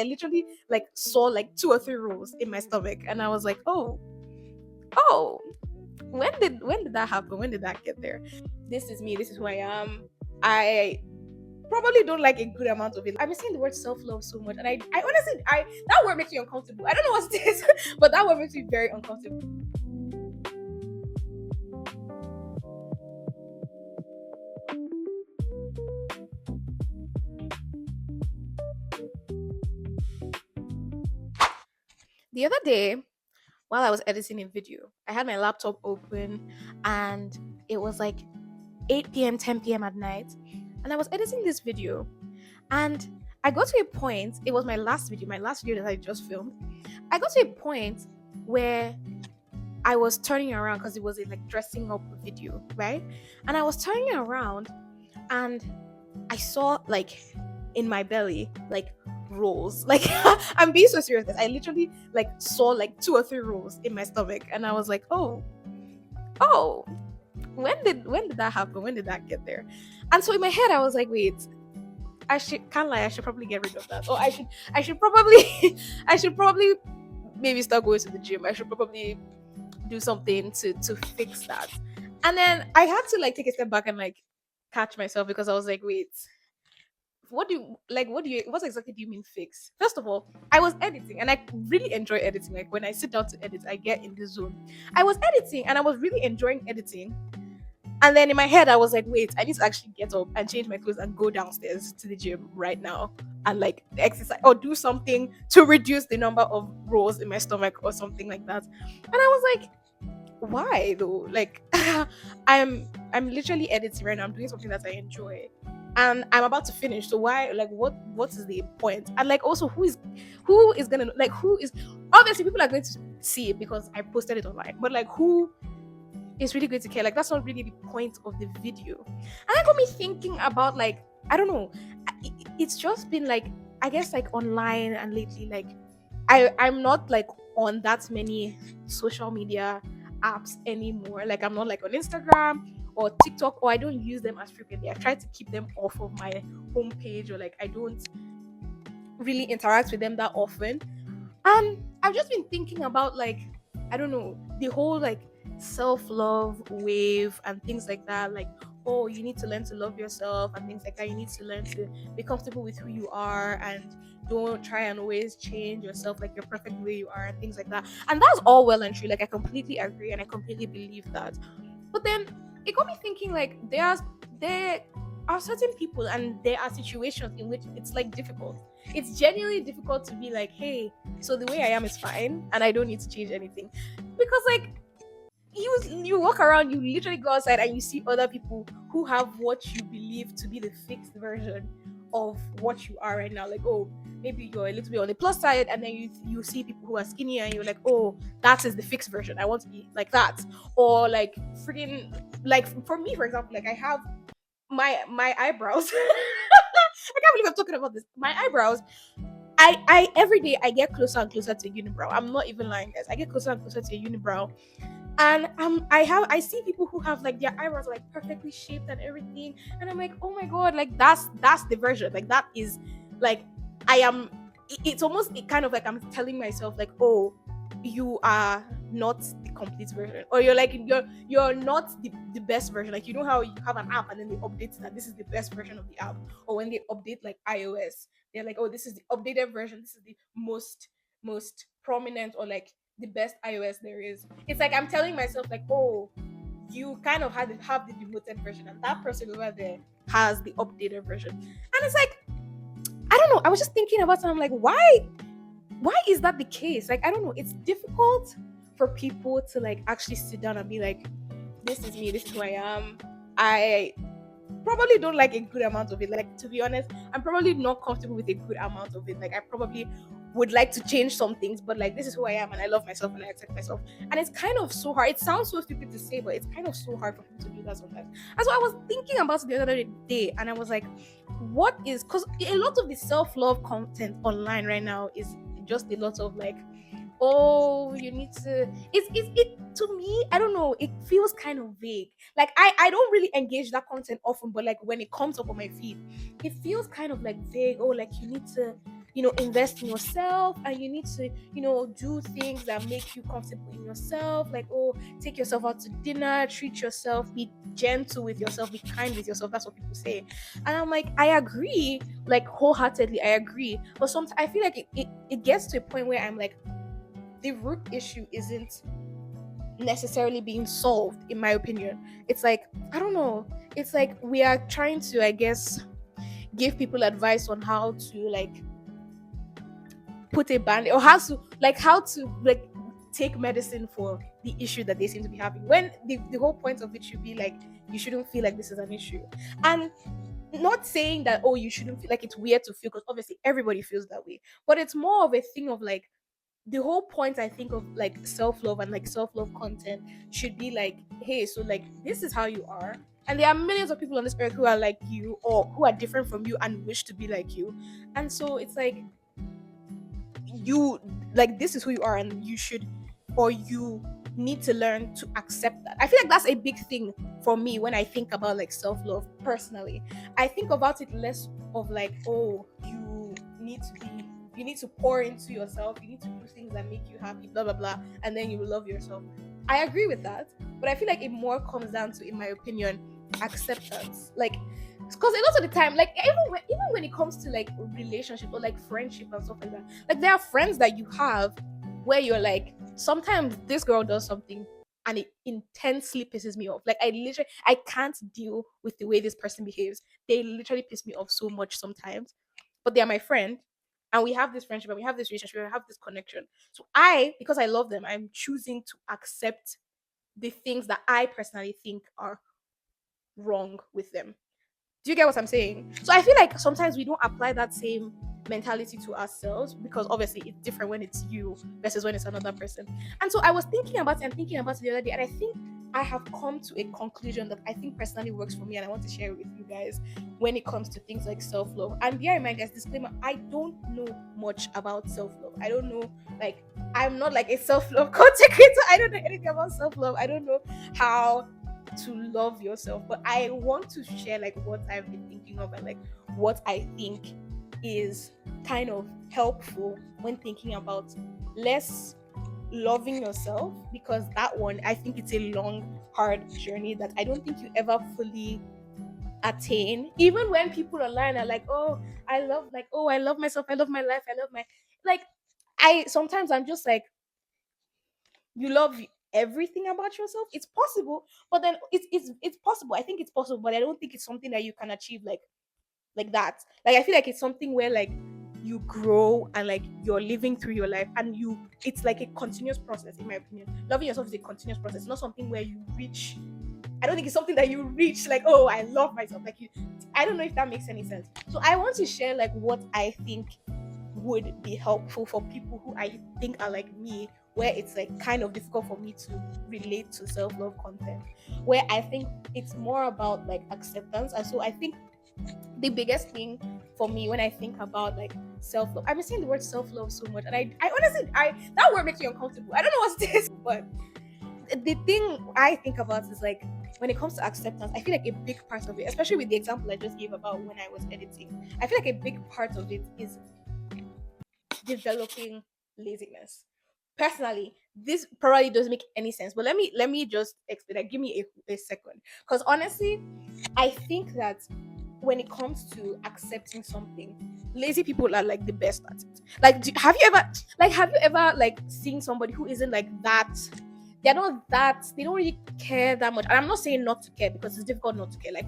I literally like saw like 2 or 3 rolls in my stomach, and I was like, oh, when did that happen? When did that get there? This is me. This is who I am. I probably don't like a good amount of it. I've been saying the word self-love so much, and I honestly, I that word makes me uncomfortable. I don't know what it is, but that word makes me very uncomfortable. The other day, while I was editing a video, I had my laptop open, and it was like 8 p.m., 10 p.m. at night, and I was editing this video, and I got to a point. It was my last video that I just filmed. I got to a point where I was turning around because it was a like dressing up video, right? And I was turning around, and I saw like in my belly like rolls. Like I'm being so serious, guys. I literally like saw like 2 or 3 rolls in my stomach, and I was like, oh, when did that happen? When did that get there? And so in my head, I was like, wait, can't lie, I should probably get rid of that. Or I should probably I should probably maybe start going to the gym. I should probably do something to fix that. And then I had to like take a step back and like catch myself, because I was like, wait, what exactly do you mean fix? First of all, I was editing, and I really enjoy editing. Like when I sit down to edit, I get in the zone. I was editing, and I was really enjoying editing. And then in my head, I was like, wait, I need to actually get up and change my clothes and go downstairs to the gym right now and like exercise or do something to reduce the number of rolls in my stomach or something like that. And I was like, why though? Like I'm literally editing right now. I'm doing something that I enjoy. And I'm about to finish. So why, like, what is the point? And like also who is gonna, like, who is, obviously people are going to see it because I posted it online. But like who is really going to care? Like that's not really the point of the video. And that got me thinking about, like, I don't know. It's just been like, I guess like online and lately, like I'm not like on that many social media apps anymore. Like I'm not like on Instagram or TikTok, or I don't use them as frequently. I try to keep them off of my homepage, or like I don't really interact with them that often. And I've just been thinking about, like, I don't know, the whole like self-love wave and things like that. Like, oh, you need to learn to love yourself and things like that. You need to learn to be comfortable with who you are, and don't try and always change yourself, like you're perfect the way you are and things like that. And that's all well and true. Like I completely agree and I completely believe that. But then it got me thinking, like there are certain people and there are situations in which it's like difficult. It's genuinely difficult to be like, hey, so the way I am is fine and I don't need to change anything. Because like you walk around, you literally go outside and you see other people who have what you believe to be the fixed version of what you are right now. Like, oh, maybe you're a little bit on the plus side, and then you see people who are skinny and you're like, oh, that is the fixed version. I want to be like that. Or like freaking, like for me, for example, like I have my eyebrows. I can't believe I'm talking about this. My eyebrows. I every day I get closer and closer to a unibrow. I'm not even lying, guys. I get closer and closer to a unibrow. And I see people who have like their eyebrows are, like perfectly shaped and everything. And I'm like, oh my god, like that's the version. Like that is like I am it's almost kind of like I'm telling myself, like, oh, you are not the complete version, or you're like you're not the best version. Like, you know how you have an app and then they update that this is the best version of the app, or when they update like iOS, they're like, oh, this is the updated version, this is the most prominent, or like the best iOS there is. It's like I'm telling myself, like, oh, you kind of have the demoted version, and that person over there has the updated version. And it's like, I don't know, I was just thinking about it, I'm like, why is that the case? Like, I don't know. It's difficult for people to like actually sit down and be like, this is me, this is who I am. I probably don't like a good amount of it. Like, to be honest, I'm probably not comfortable with a good amount of it. Like, I probably would like to change some things, but like this is who I am and I love myself and I accept myself. And it's kind of so hard. It sounds so stupid to say, but it's kind of so hard for people to do that sometimes. And so I was thinking about it the other day, and I was like, what is, because a lot of the self-love content online right now is just a lot of like, oh, you need to, it to me, I don't know, it feels kind of vague. Like I don't really engage that content often, but like when it comes up on my feed, it feels kind of like vague. Oh, like you need to invest in yourself, and you need to, do things that make you comfortable in yourself, like, oh, take yourself out to dinner, treat yourself, be gentle with yourself, be kind with yourself. That's what people say. And I'm like, I agree, like wholeheartedly, I agree. But sometimes I feel like it gets to a point where I'm like, the root issue isn't necessarily being solved, in my opinion. It's like, I don't know, it's like we are trying to, I guess, give people advice on how to, like, put a band, or how to take medicine for the issue that they seem to be having, when the whole point of it should be like, you shouldn't feel like this is an issue. And not saying that, oh, you shouldn't feel like, it's weird to feel, because obviously everybody feels that way, but it's more of a thing of like, the whole point, I think, of like self-love and like self-love content should be like, hey, so like, this is how you are, and there are millions of people on this earth who are like you, or who are different from you and wish to be like you. And so it's like, you, like, this is who you are, and you should, or you need to learn to accept that. I feel like that's a big thing for me when I think about like self-love. Personally, I think about it less of like, oh, you need to pour into yourself, you need to do things that make you happy, blah blah blah, and then you will love yourself. I agree with that, but I feel like it more comes down to, in my opinion, acceptance. Like, because a lot of the time, like, even when it comes to like relationship or like friendship and stuff like that, like, there are friends that you have where you're like, sometimes this girl does something and it intensely pisses me off. Like, I can't deal with the way this person behaves. They literally piss me off so much sometimes, but they are my friend, and we have this friendship, and we have this relationship, and we have this connection. So because I love them, I'm choosing to accept the things that I personally think are wrong with them. Do you get what I'm saying? So I feel like sometimes we don't apply that same mentality to ourselves, because obviously it's different when it's you versus when it's another person. And so I was thinking about it and thinking about it the other day, and I think I have come to a conclusion that I think personally works for me, and I want to share it with you guys when it comes to things like self-love. And bear in mind, guys, disclaimer, I don't know much about self-love. I don't know, like, I'm not like a self-love content creator. I don't know anything about self-love. I don't know how to love yourself, but I want to share like what I've been thinking of, and like what I think is kind of helpful when thinking about less loving yourself, because that one, I think it's a long, hard journey that I don't think you ever fully attain. Even when people online are like, oh, I love myself, I love my life, I love my, like, I sometimes I'm just like, you love everything about yourself. It's possible, but then it's possible. I think it's possible, but I don't think it's something that you can achieve like that. Like, I feel like it's something where like you grow, and like you're living through your life, and it's like a continuous process, in my opinion. Loving yourself is a continuous process. It's not something where you reach. I don't think it's something that you reach like, oh, I love myself. Like, I don't know if that makes any sense. So I want to share like what I think would be helpful for people who I think are like me, where it's like kind of difficult for me to relate to self-love content, where I think it's more about like acceptance. And so I think the biggest thing for me when I think about like self-love, I've been saying the word self-love so much, and I honestly, that word makes me uncomfortable. I don't know what it is, but the thing I think about is like, when it comes to acceptance, I feel like a big part of it, especially with the example I just gave about when I was editing, I feel like a big part of it is developing laziness. Personally, this probably doesn't make any sense, but let me just explain. Like, give me a second, because honestly, I think that when it comes to accepting something, lazy people are like the best at it. Like, have you ever like seen somebody who isn't like that? They're not that. They don't really care that much. And I'm not saying not to care, because it's difficult not to care. Like,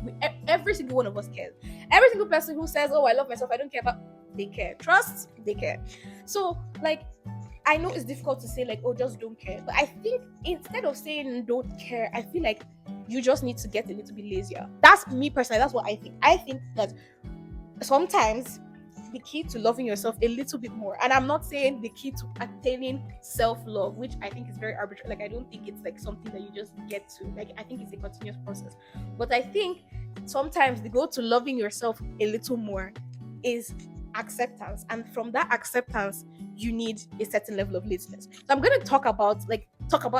every single one of us cares. Every single person who says, "Oh, I love myself, I don't care about," they care. Trust, they care. So, like, I know it's difficult to say like, oh, just don't care. But I think instead of saying don't care, I feel like you just need to get a little bit lazier. That's me personally. That's what I think. I think that sometimes the key to loving yourself a little bit more, and I'm not saying the key to attaining self-love, which I think is very arbitrary. Like, I don't think it's like something that you just get to. Like, I think it's a continuous process. But I think sometimes the goal to loving yourself a little more is acceptance, and from that acceptance you need a certain level of laziness. So I'm going to talk about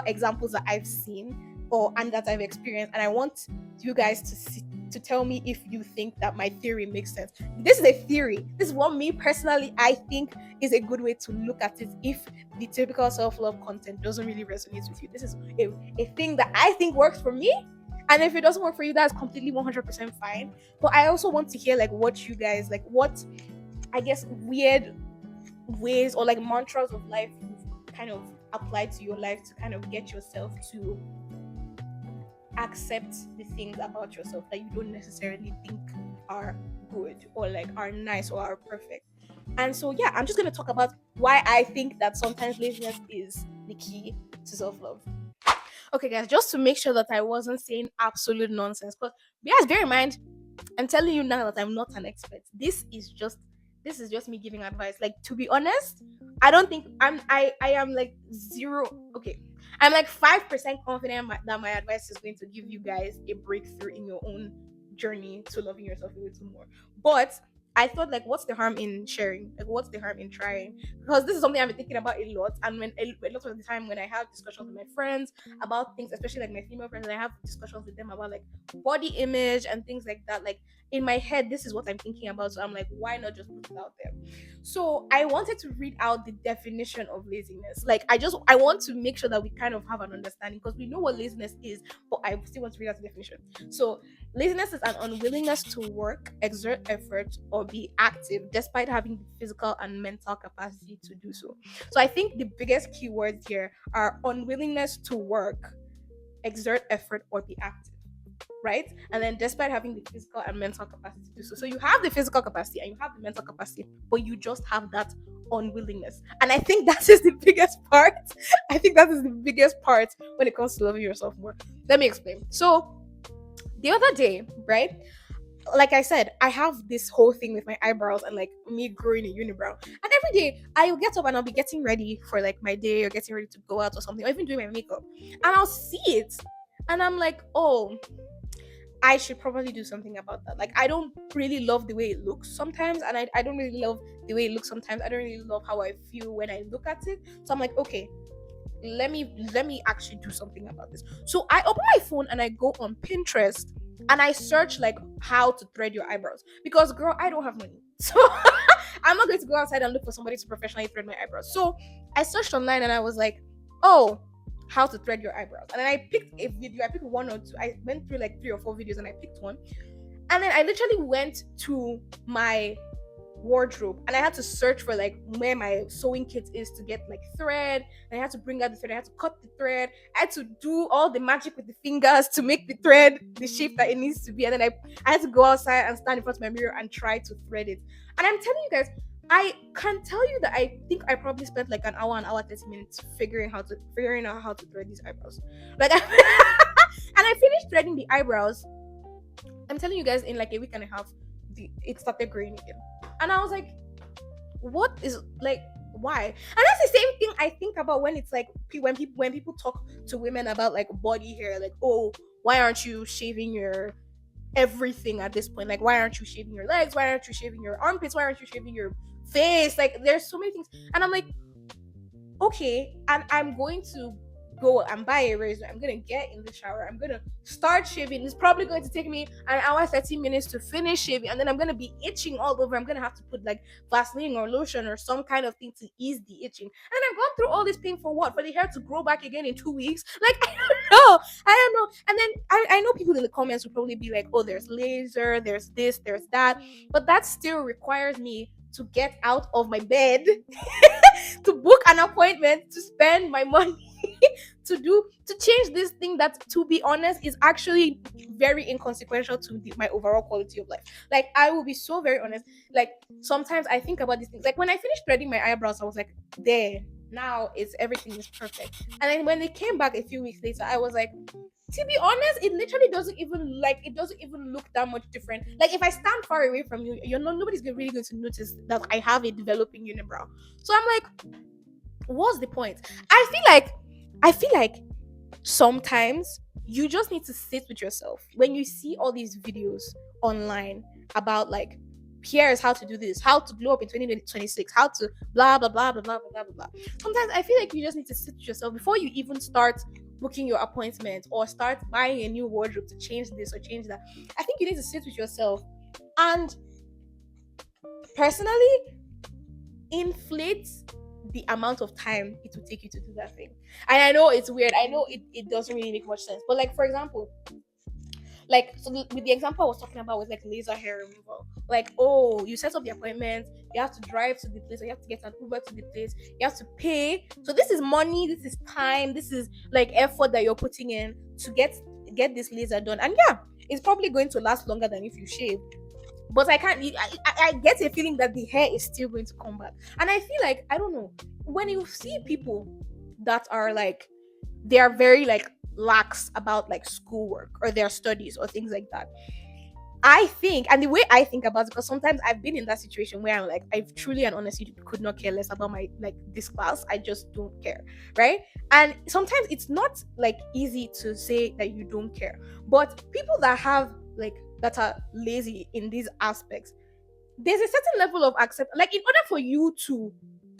examples that I've seen, or and that I've experienced, and I want you guys to tell me if you think that my theory makes sense. This is a theory. This is what me personally I think is a good way to look at it if the typical self-love content doesn't really resonate with you. This is a thing that I think works for me. And if it doesn't work for you, that's completely 100% fine. But I also want to hear like what you guys like, what I guess weird ways or like mantras of life you've kind of applied to your life to kind of get yourself to accept the things about yourself that you don't necessarily think are good or like are nice or are perfect. And so yeah, I'm just going to talk about why I think that sometimes laziness is the key to self-love. Okay guys, just to make sure that I wasn't saying absolute nonsense, but yes, bear in mind, I'm telling you now that I'm not an expert. This is just me giving advice. Like, to be honest, I don't think I am like zero. Okay, I'm like 5% confident that my advice is going to give you guys a breakthrough in your own journey to loving yourself a little more. But I thought, like, what's the harm in sharing? Like, what's the harm in trying? Because this is something I've been thinking about a lot. And when a lot of the time when I have discussions with my friends about things, especially like my female friends, and I have discussions with them about like body image and things like that. Like, in my head, this is what I'm thinking about. So I'm like, why not just put it out there? So I wanted to read out the definition of laziness. Like, I want to make sure that we kind of have an understanding, because we know what laziness is, but I still want to read out the definition. So laziness is an unwillingness to work, exert effort, or be active despite having the physical and mental capacity to do so. So I think the biggest keywords here are unwillingness to work, exert effort, or be active, right? And then despite having the physical and mental capacity to do so. So you have the physical capacity and you have the mental capacity, but you just have that unwillingness. And I think that is the biggest part. I think that is the biggest part when it comes to loving yourself more. Let me explain. So the other day, right? Like I said, I have this whole thing with my eyebrows and like me growing a unibrow. And every day I'll get up and I'll be getting ready for like my day or getting ready to go out or something, or even doing my makeup. And I'll see it. And I'm like, oh, I should probably do something about that. Like, I don't really love the way it looks sometimes, and I don't really love the way it looks sometimes. I don't really love how I feel when I look at it. So I'm like, okay, let me actually do something about this. So I open my phone and I go on Pinterest and I search like how to thread your eyebrows, because girl, I don't have money. So I'm not going to go outside and look for somebody to professionally thread my eyebrows. So I searched online and I was like, oh, how to thread your eyebrows. And then I picked a video. I picked one or two. I went through like 3 or 4 videos and I picked one. And then I literally went to my wardrobe and I had to search for like where my sewing kit is to get like thread, and I had to bring out the thread, I had to cut the thread, I had to do all the magic with the fingers to make the thread the shape that it needs to be, and then I had to go outside and stand in front of my mirror and try to thread it. And I'm telling you guys, I can tell you that I think I probably spent like an hour 30 minutes figuring out how to thread these eyebrows. Like and I finished threading the eyebrows. I'm telling you guys, in like a week and a half, it started growing again. And I was like, what is like why? And that's the same thing I think about when it's like when people talk to women about like body hair, like, oh, why aren't you shaving your everything at this point? Like, why aren't you shaving your legs? Why aren't you shaving your armpits? Why aren't you shaving your face? Like, there's so many things. And I'm like, okay, and I'm going to go and buy a razor. I'm gonna get in the shower. I'm gonna start shaving. It's probably going to take me an hour 30 minutes to finish shaving, and then I'm gonna be itching all over. I'm gonna have to put like Vaseline or lotion or some kind of thing to ease the itching. And I've gone through all this pain for what? For the hair to grow back again in 2 weeks? Like, I don't know. And then I know people in the comments will probably be like, oh, there's laser, there's this, there's that, but that still requires me to get out of my bed to book an appointment, to spend my money to change this thing that, to be honest, is actually very inconsequential to my overall quality of life. Like, I will be so very honest, like, sometimes I think about these things. Like, when I finished threading my eyebrows, I was like, there, now it's everything is perfect. And then when they came back a few weeks later, I was like, to be honest, it literally doesn't even look that much different. Like, if I stand far away from you, nobody's really going to notice that I have a developing unibrow. So I'm like, what's the point? I feel like sometimes you just need to sit with yourself when you see all these videos online about like, here's how to do this, how to glow up in 2026, how to blah blah blah blah blah blah blah blah. Sometimes I feel like you just need to sit with yourself before you even start booking your appointment or start buying a new wardrobe to change this or change that. I think you need to sit with yourself and personally inflate the amount of time it will take you to do that thing. And I know it's weird. I know it doesn't really make much sense. But like for example, like so with the example I was talking about was like laser hair removal. Like, oh, you set up the appointment, you have to drive to the place, or you have to get an Uber to the place, you have to pay. So this is money, this is time, this is like effort that you're putting in to get this laser done. And yeah, it's probably going to last longer than if you shave. But I can't. I get a feeling that the hair is still going to come back, and I feel like I don't know when you see people that are like they are very like lax about like schoolwork or their studies or things like that. I think, and the way I think about it, because sometimes I've been in that situation where I'm like, I truly and honestly could not care less about my like this class. I just don't care, right? And sometimes it's not like easy to say that you don't care, but people that have like that are lazy in these aspects, there's a certain level of accept. Like in order for you to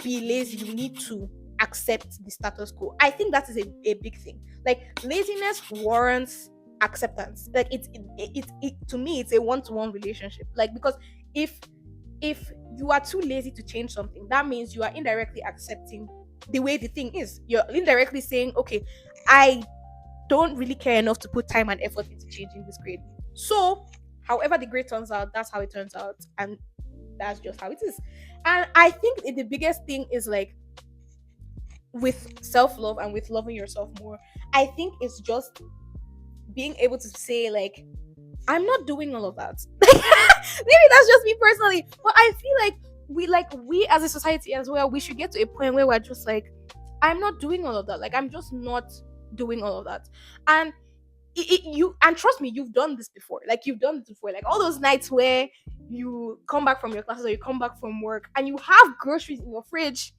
be lazy, you need to accept the status quo. I think that is a big thing. Like laziness warrants acceptance. Like it to me it's a one-to-one relationship. Like because if you are too lazy to change something, that means you are indirectly accepting the way the thing is. You're indirectly saying, okay, I don't really care enough to put time and effort into changing this grade. So however the grade turns out, that's how it turns out. And that's just how it is. And I think the biggest thing is like with self-love and with loving yourself more, I think it's just being able to say like I'm not doing all of that. Maybe that's just me personally, but I feel like we as a society as well, we should get to a point where we're just like I'm not doing all of that. Like I'm just not doing all of that. And you and trust me, you've done this before. Like you've done this before. Like all those nights where you come back from your classes or you come back from work and you have groceries in your fridge,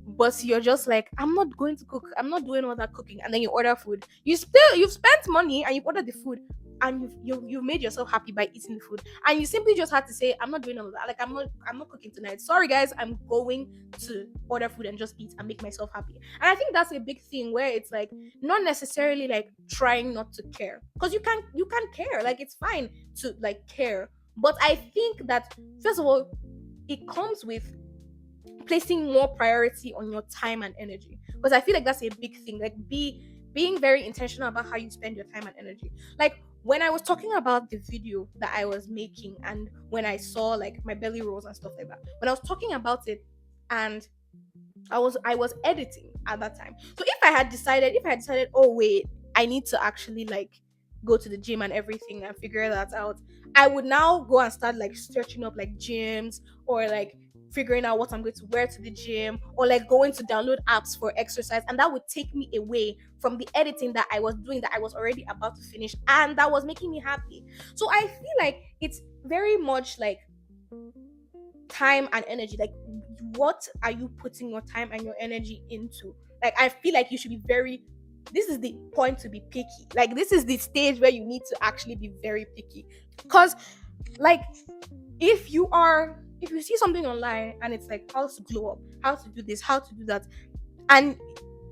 but you're just like, I'm not going to cook. I'm not doing all that cooking. And then you order food. You've spent money and you've ordered the food and you've made yourself happy by eating the food. And you simply just had to say, I'm not doing all of that. Like I'm not cooking tonight. Sorry guys, I'm going to order food and just eat and make myself happy. And I think that's a big thing where it's like not necessarily like trying not to care. Because you can care. Like it's fine to like care. But I think that first of all, it comes with placing more priority on your time and energy, because I feel like that's a big thing. Like being very intentional about how you spend your time and energy. Like when I was talking about the video that I was making and when I saw like my belly rolls and stuff like that, when I was talking about it and I was editing at that time. So if I had decided, oh wait, I need to actually like go to the gym and everything and figure that out, I would now go and start like searching up like gyms or like figuring out what I'm going to wear to the gym or like going to download apps for exercise, and that would take me away from the editing that I was doing that I was already about to finish and that was making me happy. So I feel like it's very much like time and energy. Like what are you putting your time and your energy into? Like I feel like you should be very, this is the point to be picky. Like this is the stage where you need to actually be very picky, because like if you see something online and it's like how to glow up, how to do this, how to do that, and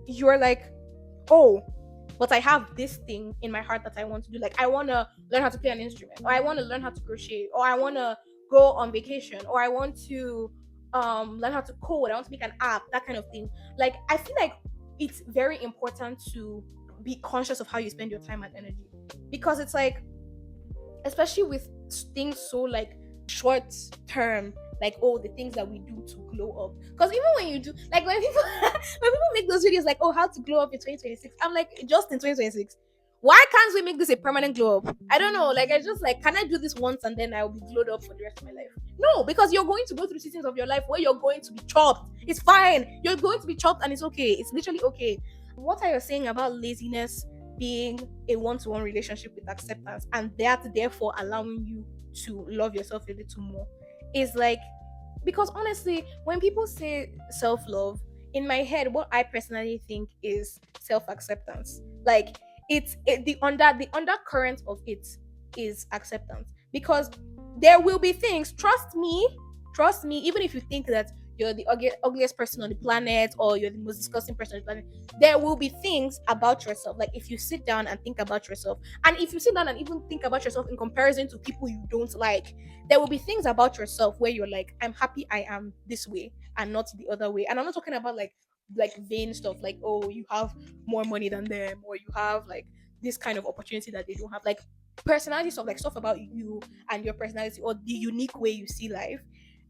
you're like, oh, but I have this thing in my heart that I want to do. Like I want to learn how to play an instrument, or I want to learn how to crochet, or I want to go on vacation, or I want to learn how to code, I want to make an app, that kind of thing. Like I feel like it's very important to be conscious of how you spend your time and energy, because it's like, especially with things so like short term, like oh the things that we do to glow up. Because even when you do like when people when people make those videos like, oh, how to glow up in 2026, I'm like, just in 2026, why can't we make this a permanent glow up? I don't know, like I just like, can I do this once and then I'll be glowed up for the rest of my life? No, because you're going to go through seasons of your life where you're going to be chopped. It's fine, you're going to be chopped and it's okay, it's literally okay. What are you saying about laziness being a one-to-one relationship with acceptance, and that therefore allowing you to love yourself a little more, is like, because honestly when people say self-love, in my head what I personally think is self-acceptance. Like the undercurrent of it is acceptance, because there will be things, trust me, even if you think that you're the ugliest person on the planet, or you're the most disgusting person on the planet. There will be things about yourself. Like if you sit down and think about yourself, and if you sit down and even think about yourself in comparison to people you don't like, there will be things about yourself where you're like, I'm happy I am this way and not the other way. And I'm not talking about like vain stuff, like, oh, you have more money than them, or you have like this kind of opportunity that they don't have. Like personality stuff, like stuff about you and your personality, or the unique way you see life.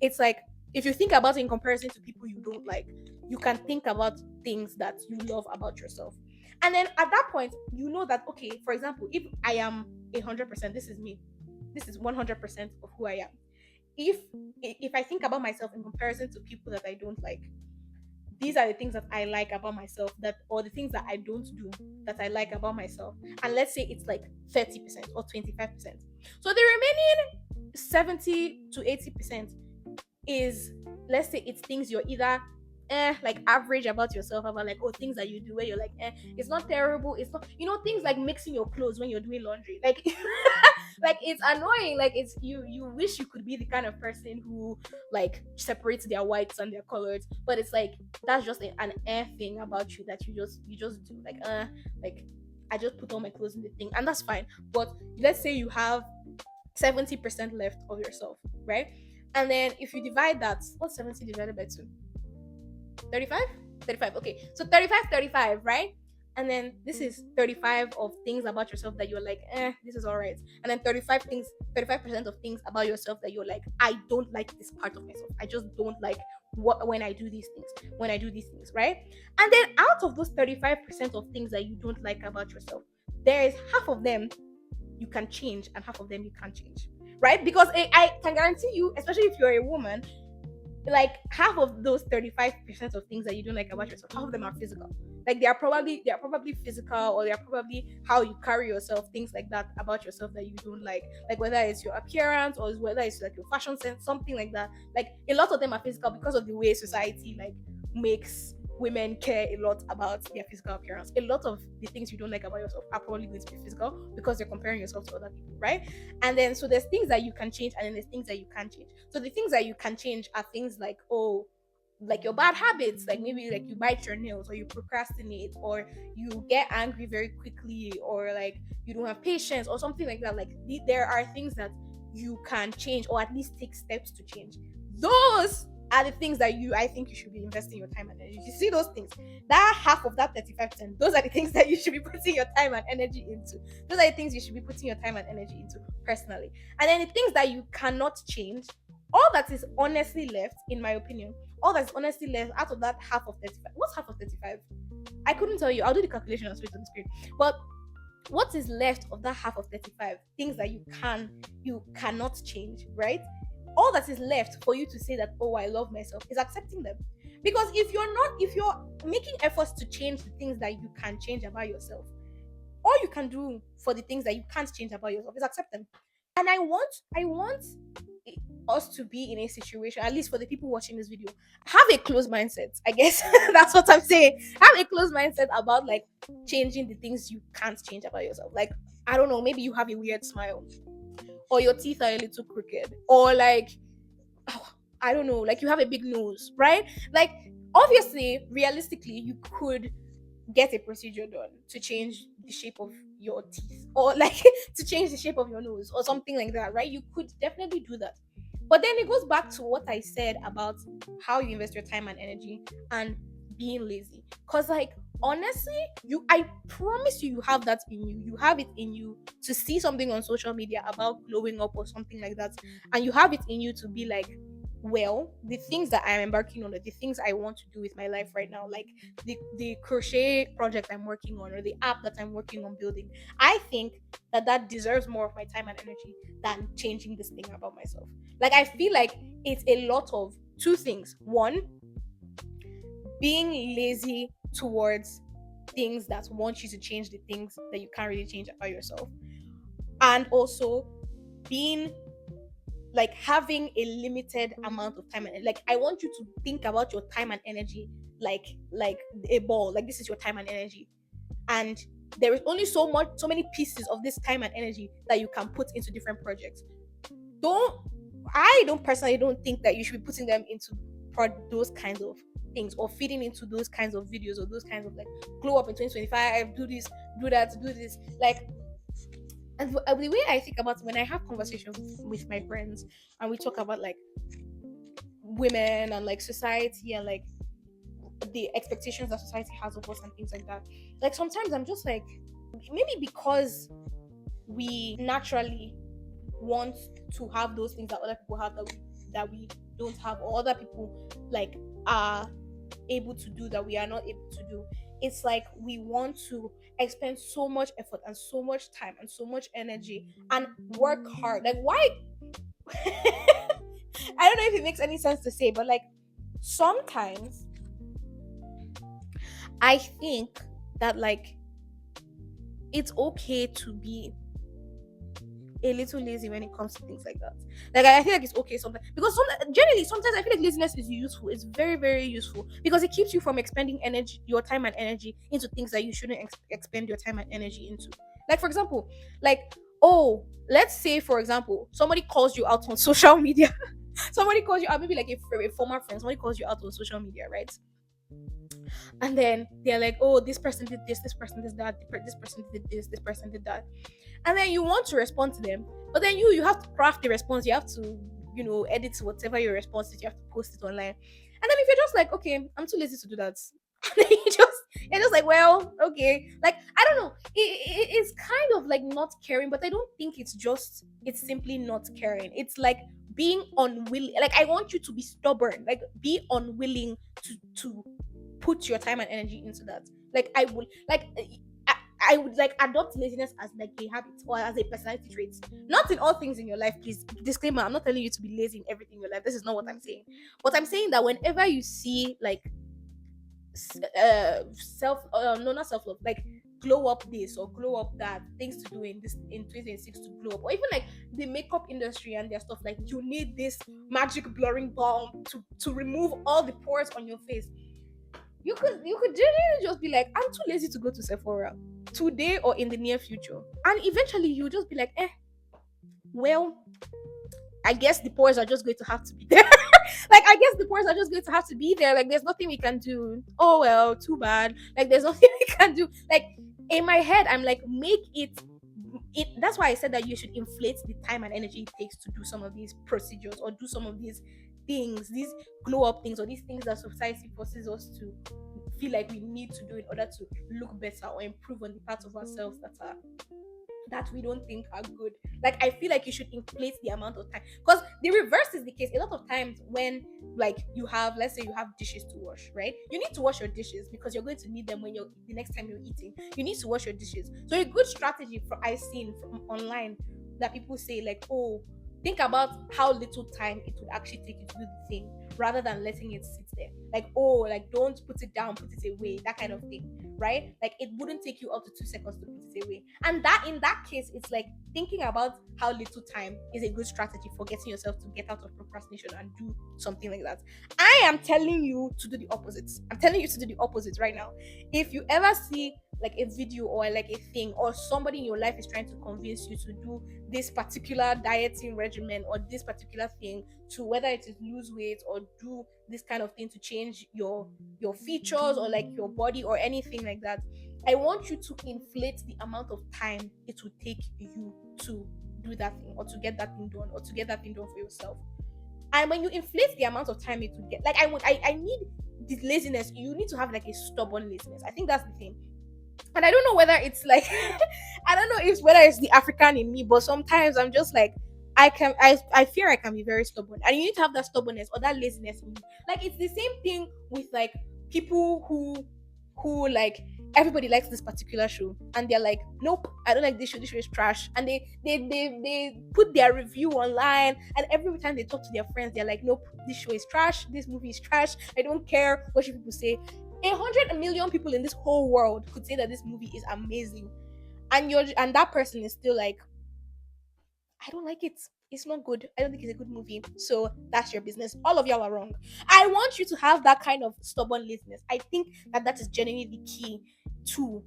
It's like if you think about it in comparison to people you don't like, you can think about things that you love about yourself. And then at that point, you know that, okay, for example, if I am 100%, this is me, this is 100% of who I am. if if I think about myself in comparison to people that I don't like, these are the things that I like about myself, that, or the things that I don't do that I like about myself. And let's say it's like 30% or 25%. So the remaining 70 to 80% is, let's say it's things you're either like average about yourself, about like, oh, things that you do where you're like, it's not terrible, it's not, things like mixing your clothes when you're doing laundry, like like it's annoying, like it's, you wish you could be the kind of person who like separates their whites and their colors, but it's like that's just an air thing about you that you just do, like I just put all my clothes in the thing, and that's fine. But let's say you have 70% left of yourself, right? And then if you divide that, what's 70 divided by 2? 35? 35. Okay. So 35, 35, right? And then this is 35 of things about yourself that you're like, this is all right. And then 35 things, 35% of things about yourself that you're like, I don't like this part of myself. I just don't like what when I do these things, right? And then out of those 35% of things that you don't like about yourself, there is half of them you can change and half of them you can't change, right? Because I can guarantee you, especially if you're a woman, like half of those 35% of things that you don't like about yourself, half of them are physical. Like they are probably physical, or they are probably how you carry yourself, things like that about yourself that you don't like whether it's your appearance or whether it's like your fashion sense, something like that. Like a lot of them are physical because of the way society like makes women care a lot about their physical appearance. A lot of the things you don't like about yourself are probably going to be physical because you're comparing yourself to other people, right? And then so there's things that you can change, and then there's things that you can't change. So the things that you can change are things like, oh, like your bad habits, like maybe like you bite your nails, or you procrastinate, or you get angry very quickly, or like you don't have patience or something like that. Like there are things that you can change, or at least take steps to change. Those are the things that I think you should be investing your time and energy. You see those things, that half of that 35%, those are the things that you should be putting your time and energy into. Those are the things you should be putting your time and energy into personally. And then the things that you cannot change, all that is honestly left, in my opinion, all that's honestly left out of that half of 35. What's half of 35? I couldn't tell you. I'll do the calculation and switch on the screen. But what is left of that half of 35 things that you cannot change, right? All that is left for you to say that, oh, I love myself, is accepting them. Because if you're making efforts to change the things that you can change about yourself, all you can do for the things that you can't change about yourself is accept them. And I want us to be in a situation, at least for the people watching this video, have a closed mindset, I guess. That's what I'm saying. Have a closed mindset about like changing the things you can't change about yourself. Like, I don't know, maybe you have a weird smile, or your teeth are a little crooked, or like, oh, I don't know, like you have a big nose, right? Like, obviously, realistically, you could get a procedure done to change the shape of your teeth, or like to change the shape of your nose, or something like that, right? You could definitely do that. But then it goes back to what I said about how you invest your time and energy and being lazy. Because, like, honestly, I promise you, you have that in you. You have it in you to see something on social media about glowing up or something like that. And you have it in you to be like, well, the things that I'm embarking on, or the things I want to do with my life right now, like the crochet project I'm working on, or the app that I'm working on building, I think that deserves more of my time and energy than changing this thing about myself. Like, I feel like it's a lot of two things. One, being lazy towards things that want you to change the things that you can't really change about yourself, and also being like having a limited amount of time. And like, I want you to think about your time and energy like a ball. Like, this is your time and energy, and there is only so many pieces of this time and energy that you can put into different projects. I don't personally don't think that you should be putting them into those kinds of things, or feeding into those kinds of videos, or those kinds of like glow up in 2025, do this, do that, do this. Like, and the way I think about when I have conversations with my friends and we talk about like women and like society and like the expectations that society has of us and things like that. Like sometimes I'm just like, maybe because we naturally want to have those things that other people have that we don't have, or other people like are able to do that we are not able to do. It's like we want to expend so much effort and so much time and so much energy and work hard. Like why? I don't know if it makes any sense to say, but like sometimes I think that like it's okay to be a little lazy when it comes to things like that. Like I feel like it's okay sometimes, because generally sometimes I feel like laziness is useful. It's very very useful because it keeps you from expending energy, your time and energy into things that you shouldn't expend your time and energy into. Like for example, like, oh, let's say for example somebody calls you out on social media. Somebody calls you out, maybe like a former friend. Somebody calls you out on social media, right? And then they're like, oh, this person did this person did that, this person did this person did that. And then you want to respond to them, but then you have to craft the response. You have to, edit whatever your response is. You have to post it online. And then if you're just like, okay, I'm too lazy to do that, and then you're just like, well, okay, like I don't know, it's kind of like not caring, but I don't think it's simply not caring. It's like being unwilling. Like I want you to be stubborn, like be unwilling to put your time and energy into that. Like I would like I would like adopt laziness as like a habit or as a personality trait. Not in all things in your life, please. Disclaimer: I'm not telling you to be lazy in everything in your life. This is not what I'm saying. But I'm saying that whenever you see like self, no, not self love, like glow up this or glow up that, things to do in this in 2026 to glow up, or even like the makeup industry and their stuff, like you need this magic blurring balm to remove all the pores on your face. You could genuinely just be like, I'm too lazy to go to Sephora today or in the near future. And eventually you just be like, well, I guess the pores are just going to have to be there. Like, I guess the pores are just going to have to be there. Like, there's nothing we can do. Oh, well, too bad. Like, there's nothing we can do. Like, in my head, I'm like, make it. That's why I said that you should inflate the time and energy it takes to do some of these procedures or do some of these things, these glow up things, or these things that society forces us to feel like we need to do in order to look better or improve on the parts of ourselves that we don't think are good. Like I feel like you should inflate the amount of time, because the reverse is the case. A lot of times when like you have, let's say you have dishes to wash, right? You need to wash your dishes because you're going to need them when you're the next time you're eating. You need to wash your dishes. So a good strategy I've seen from online that people say like, oh, think about how little time it would actually take you to do the thing rather than letting it sit there. Like, oh, like don't put it down, put it away, that kind of thing, right? Like it wouldn't take you up to 2 seconds to put it away. And that in that case, it's like thinking about how little time is a good strategy for getting yourself to get out of procrastination and do something like that. I am telling you to do the opposite. I'm telling you to do the opposite right now. If you ever see like a video or like a thing, or somebody in your life is trying to convince you to do this particular dieting regimen or this particular thing, to whether it is lose weight or do this kind of thing to change your features or like your body or anything like that, I want you to inflate the amount of time it would take you to do that thing or to get that thing done or to get that thing done for yourself. And when you inflate the amount of time it would get, like I need this laziness. You need to have like a stubborn laziness. I think that's the thing. And I don't know whether it's like I don't know if whether it's the African in me, but sometimes I'm just like I fear I can be very stubborn. And you need to have that stubbornness or that laziness in you. Like it's the same thing with like people who like everybody likes this particular show and they're like, nope, I don't like this show is trash. And they put their review online, and every time they talk to their friends, they're like, nope, this show is trash, this movie is trash, I don't care what you people say. 100 million people in this whole world could say that this movie is amazing, and that person is still like, I don't like it, it's not good, I don't think it's a good movie. So that's your business, all of y'all are wrong. I want you to have that kind of stubborn laziness. I think that is genuinely the key to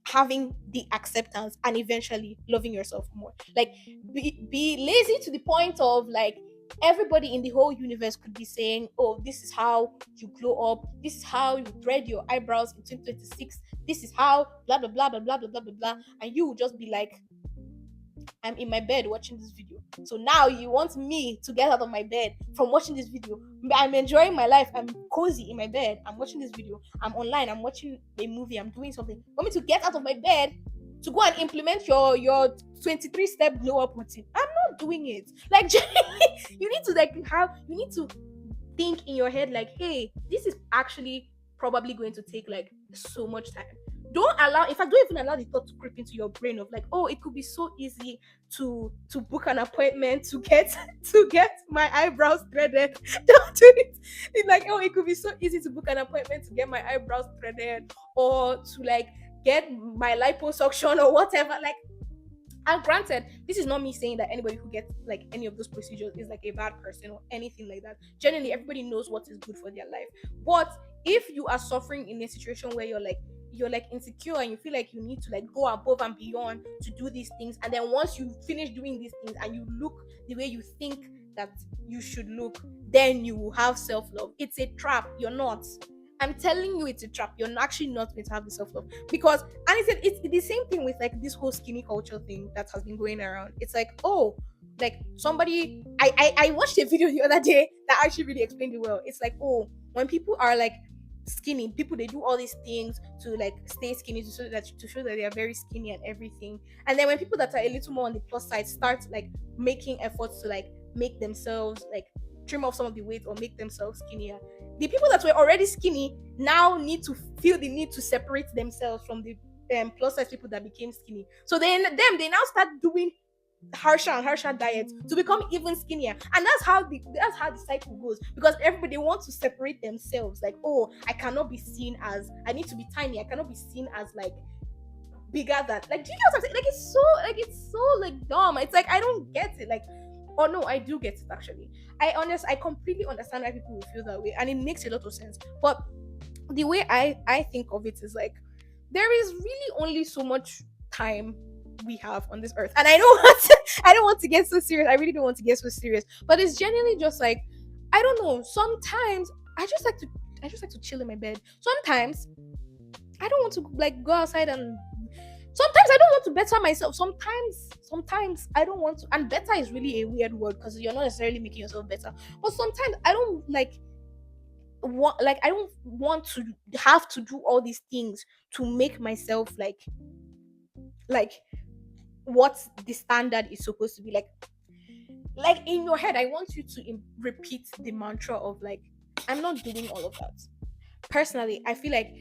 having the acceptance and eventually loving yourself more. Like be lazy to the point of like everybody in the whole universe could be saying, oh, this is how you glow up, this is how you thread your eyebrows in 2026, this is how blah blah blah blah blah blah blah blah blah, and you will just be like, I'm in my bed watching this video. So now you want me to get out of my bed from watching this video. I'm enjoying my life. I'm cozy in my bed. I'm watching this video. I'm online. I'm watching a movie. I'm doing something. Want me to get out of my bed to go and implement your 23-step glow up routine? I'm not doing it. Like, you need to you need to think in your head like, hey, this is actually probably going to take like so much time. Don't allow, in fact, don't even allow the thought to creep into your brain of like, oh, it could be so easy to book an appointment to get to get my eyebrows threaded. Don't do it. It's like, oh, it could be so easy to book an appointment to get my eyebrows threaded, or to like get my liposuction or whatever. Like, and granted, this is not me saying that anybody who gets like any of those procedures is like a bad person or anything like that. Generally, everybody knows what is good for their life. But if you are suffering in a situation where you're like insecure and you feel like you need to like go above and beyond to do these things, and then once you finish doing these things and you look the way you think that you should look, then you will have self-love. It's a trap. You're not. I'm telling you, it's a trap. You're actually not going to have the self-love, because, and it's the same thing with like this whole skinny culture thing that has been going around. It's like, oh, like somebody, I watched a video the other day that actually really explained it well. It's like, oh, when people are like skinny, people, they do all these things to like stay skinny, to show that they are very skinny and everything. And then when people that are a little more on the plus side start like making efforts to like make themselves like trim off some of the weight or make themselves skinnier, the people that were already skinny now need to feel the need to separate themselves from the plus size people that became skinny. So then they now start doing harsher and harsher diets to become even skinnier, and that's how the cycle goes, because everybody wants to separate themselves. Like, oh, I cannot be seen as, I need to be tiny, I cannot be seen as like bigger than, like, do you know what I'm saying? Like, it's so like dumb. It's like, I don't get it. Like, oh no, I do get it actually. I completely understand why people will feel that way, and it makes a lot of sense. But the way I think of it is like, there is really only so much time we have on this earth, and I don't want to get so serious. I really don't want to get so serious, but it's genuinely just like, I don't know. Sometimes I just like to chill in my bed. Sometimes I don't want to like go outside, and sometimes I don't want to better myself. Sometimes I don't want to, and better is really a weird word because you're not necessarily making yourself better. But sometimes I don't I don't want to have to do all these things to make myself like what the standard is supposed to be. Like in your head, I want you to repeat the mantra of like, I'm not doing all of that. Personally, I feel like,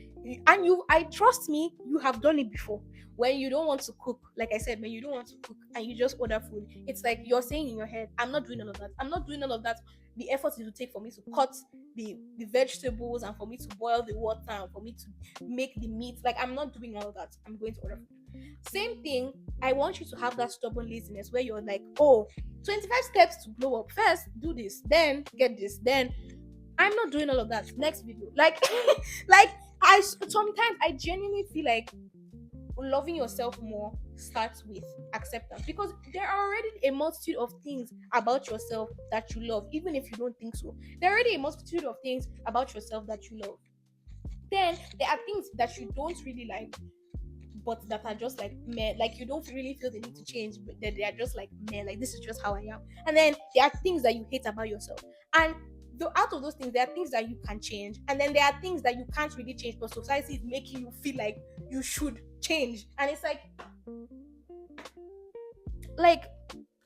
and I trust me, you have done it before. When you don't want to cook, like I said, when you don't want to cook and you just order food, it's like you're saying in your head, I'm not doing all of that. I'm not doing all of that. The effort it will take for me to cut the vegetables, and for me to boil the water, and for me to make the meat. Like, I'm not doing all of that. I'm going to order food. Same thing, I want you to have that stubborn laziness where you're like, oh, 25 steps to blow up. First, do this, then get this, then I'm not doing all of that. Next video. Like, like sometimes I genuinely feel like loving yourself more starts with acceptance, because there are already a multitude of things about yourself that you love, even if you don't think so. There are already a multitude of things about yourself that you love. Then there are things that you don't really like, but that are just like meh, like you don't really feel the need to change, but they are just like meh, like this is just how I am. And then there are things that you hate about yourself, and out of those things, there are things that you can change, and then there are things that you can't really change, but society is making you feel like you should change. And it's like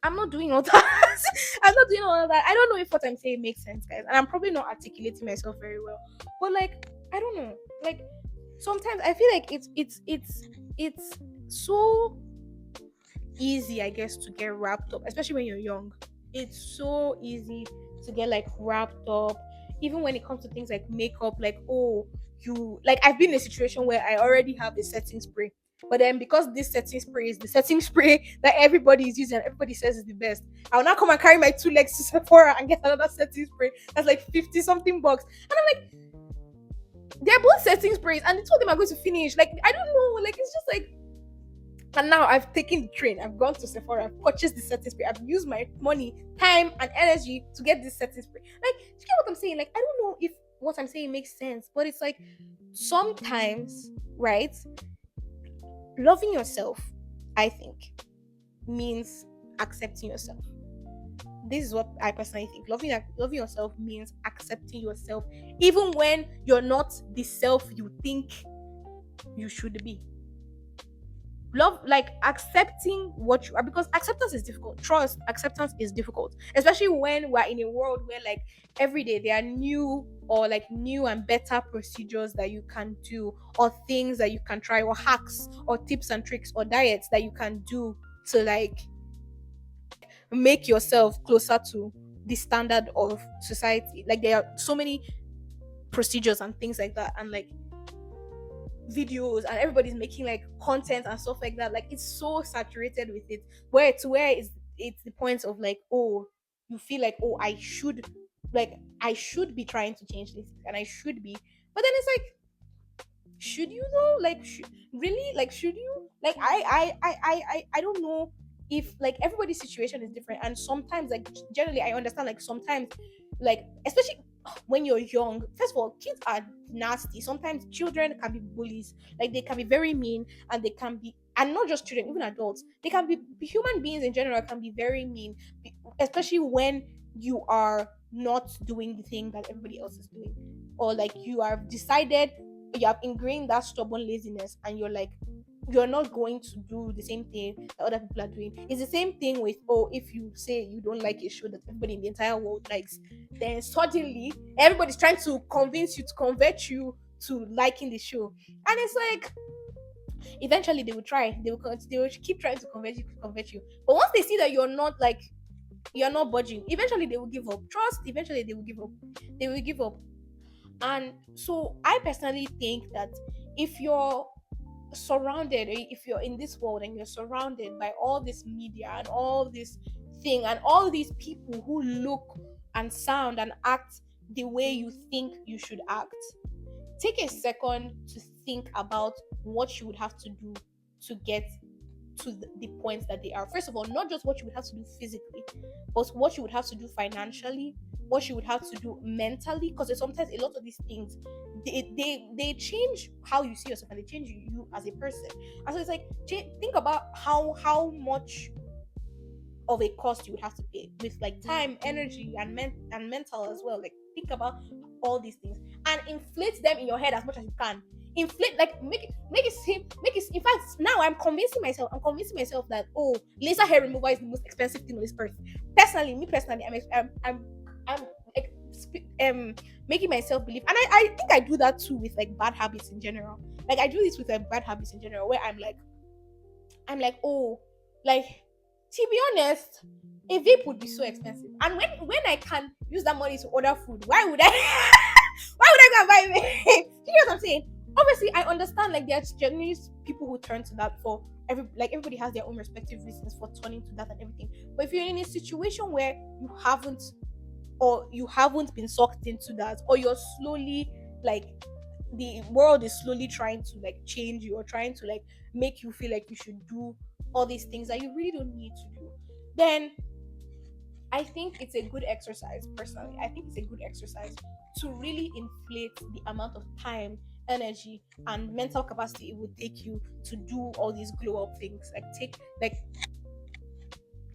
I'm not doing all that. I'm not doing all of that. I don't know if what I'm saying makes sense, guys, and I'm probably not articulating myself very well, but like, I don't know, like sometimes I feel like it's so easy, I guess, to get wrapped up, especially when you're young. It's so easy to get like wrapped up, even when it comes to things like makeup. Like, oh, you, like, I've been in a situation where I already have a setting spray, but then because this setting spray is the setting spray that everybody is using and everybody says is the best, I'll now come and carry my 2 legs to Sephora and get another setting spray that's like 50 something bucks, and I'm like, they're both setting sprays and the two of them are going to finish. Like, I don't know, like, it's just like, And now I've taken the train, I've gone to Sephora, I've purchased the setting spray, I've used my money, time, and energy to get this setting spray. Like, do you get what I'm saying? Like, I don't know if what I'm saying makes sense, but it's like sometimes, right? Loving yourself, I think, means accepting yourself. This is what I personally think. Loving yourself means accepting yourself, even when you're not the self you think you should be. Love, like accepting what you are, because acceptance is difficult. Trust, acceptance is difficult, especially when we're in a world where like every day there are new or like new and better procedures that you can do, or things that you can try, or hacks or tips and tricks or diets that you can do to like make yourself closer to the standard of society. Like there are so many procedures and things like that, and like videos, and everybody's making like content and stuff like that. Like it's so saturated with it, where it's the point of like, oh, you feel like, oh, I should be trying to change this, and I should be. But then it's like, should you though? Like, really? Like, should you? Like, I don't know if like everybody's situation is different, and sometimes like generally I understand like sometimes like especially when you're young. First of all, kids are nasty. Sometimes children can be bullies. Like they can be very mean, and they can be, and not just children, even adults. They can be human beings in general can be very mean, especially when you are not doing the thing that everybody else is doing, or like you have decided, you have ingrained that stubborn laziness, and you're like, you're not going to do the same thing that other people are doing. It's the same thing with, oh, if you say you don't like a show that everybody in the entire world likes, then suddenly everybody's trying to convince you, to convert you to liking the show. And it's like, eventually they will try, they will keep trying to convert you. But once they see that you're not like, you're not budging, eventually they will give up. Trust, eventually they will give up. They will give up. And so I personally think that if you're surrounded, if you're in this world and you're surrounded by all this media and all this thing and all these people who look and sound and act the way you think you should act, take a second to think about what you would have to do to get to the point that they are. First of all, not just what you would have to do physically, but what you would have to do financially, what you would have to do mentally, because sometimes a lot of these things, they change how you see yourself, and they change you as a person. And so it's like, think about how much of a cost you would have to pay with like time, energy, and mental as well. Like think about all these things and inflate them in your head as much as you can. Inflate, like make it. In fact, now I'm convincing myself that, oh, laser hair removal is the most expensive thing on this earth. Personally, me personally, I'm like, making myself believe, and I think I do that too with like bad habits in general. Like I do this with like bad habits in general, where I'm like, oh, like, to be honest, a vape would be so expensive. And when I can use that money to order food, why would I why would I go and buy vape? You know what I'm saying? Obviously, I understand like there's genuine people who turn to that for everybody has their own respective reasons for turning to that and everything. But if you're in a situation where you haven't been sucked into that, or you're slowly like, the world is slowly trying to like change you, or trying to like make you feel like you should do all these things that you really don't need to do, then I think it's a good exercise. Personally, I think it's a good exercise to really inflate the amount of time, energy, and mental capacity it would take you to do all these glow up things. Like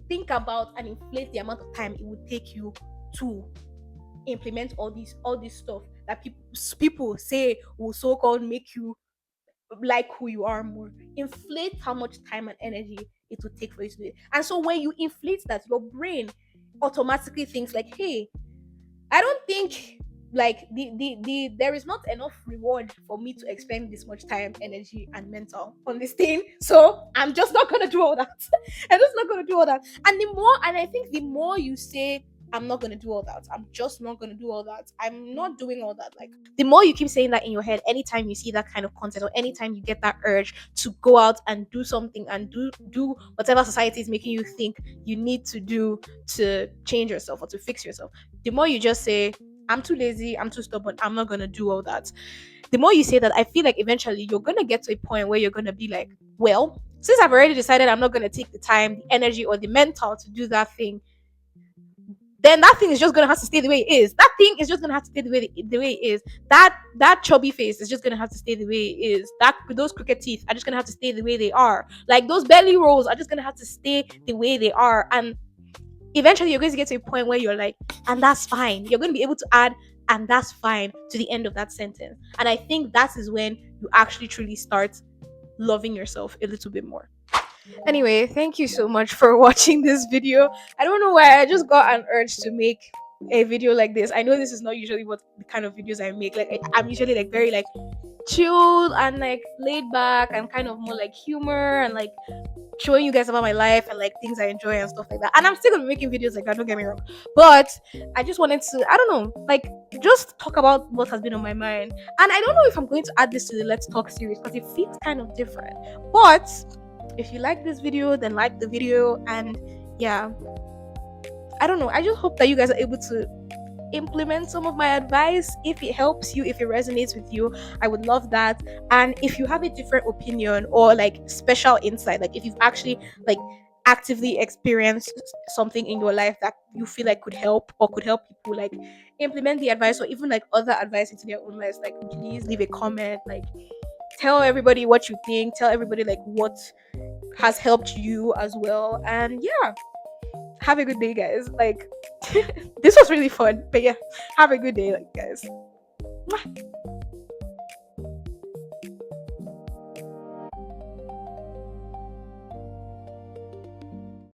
think about and inflate the amount of time it would take you to implement all these stuff that people say will so called make you like who you are more. Inflate how much time and energy it will take for you to do it. And so when you inflate that, your brain automatically thinks like, hey, I don't think like there is not enough reward for me to expend this much time, energy, and mental on this thing. So I'm just not gonna do all that. I'm just not gonna do all that. And I think the more you say, I'm not gonna do all that, I'm just not gonna do all that, I'm not doing all that, like the more you keep saying that in your head, anytime you see that kind of content, or anytime you get that urge to go out and do something and do whatever society is making you think you need to do to change yourself or to fix yourself, the more you just say, I'm too lazy, I'm too stubborn, I'm not gonna do all that. The more you say that, I feel like eventually you're gonna get to a point where you're gonna be like, well, Since I've already decided I'm not going to take the time, the energy, or the mental to do that thing, then that thing is just gonna have to stay the way it is. That thing is just gonna have to stay the way it is. That chubby face is just gonna have to stay the way it is. That those crooked teeth are just gonna have to stay the way they are. Like those belly rolls are just gonna have to stay the way they are. And eventually you're going to get to a point where you're like, and that's fine. You're going to be able to add and that's fine to the end of that sentence. And I think that is when you actually truly start loving yourself a little bit more. Anyway, thank you so much for watching this video. I don't know why I just got an urge to make a video like this. I know this is not usually what the kind of videos I make. Like I'm usually like very like chilled and like laid back and kind of more like humor and like showing you guys about my life and like things I enjoy and stuff like that. And I'm still gonna be making videos like that, don't get me wrong. But I just wanted to, I don't know, like just talk about what has been on my mind. And I don't know if I'm going to add this to the Let's Talk series because it feels kind of different. But if you like this video, then like the video. And yeah, I don't know. I just hope that you guys are able to implement some of my advice. If it helps you, if it resonates with you, I would love that. And if you have a different opinion or like special insight, like if you've actually like actively experienced something in your life that you feel like could help or could help people like implement the advice or even like other advice into their own lives, like please leave a comment, like tell everybody what you think, tell everybody like what has helped you as well. And yeah, have a good day, guys. Like, this was really fun. But yeah, have a good day, like, guys. Mwah.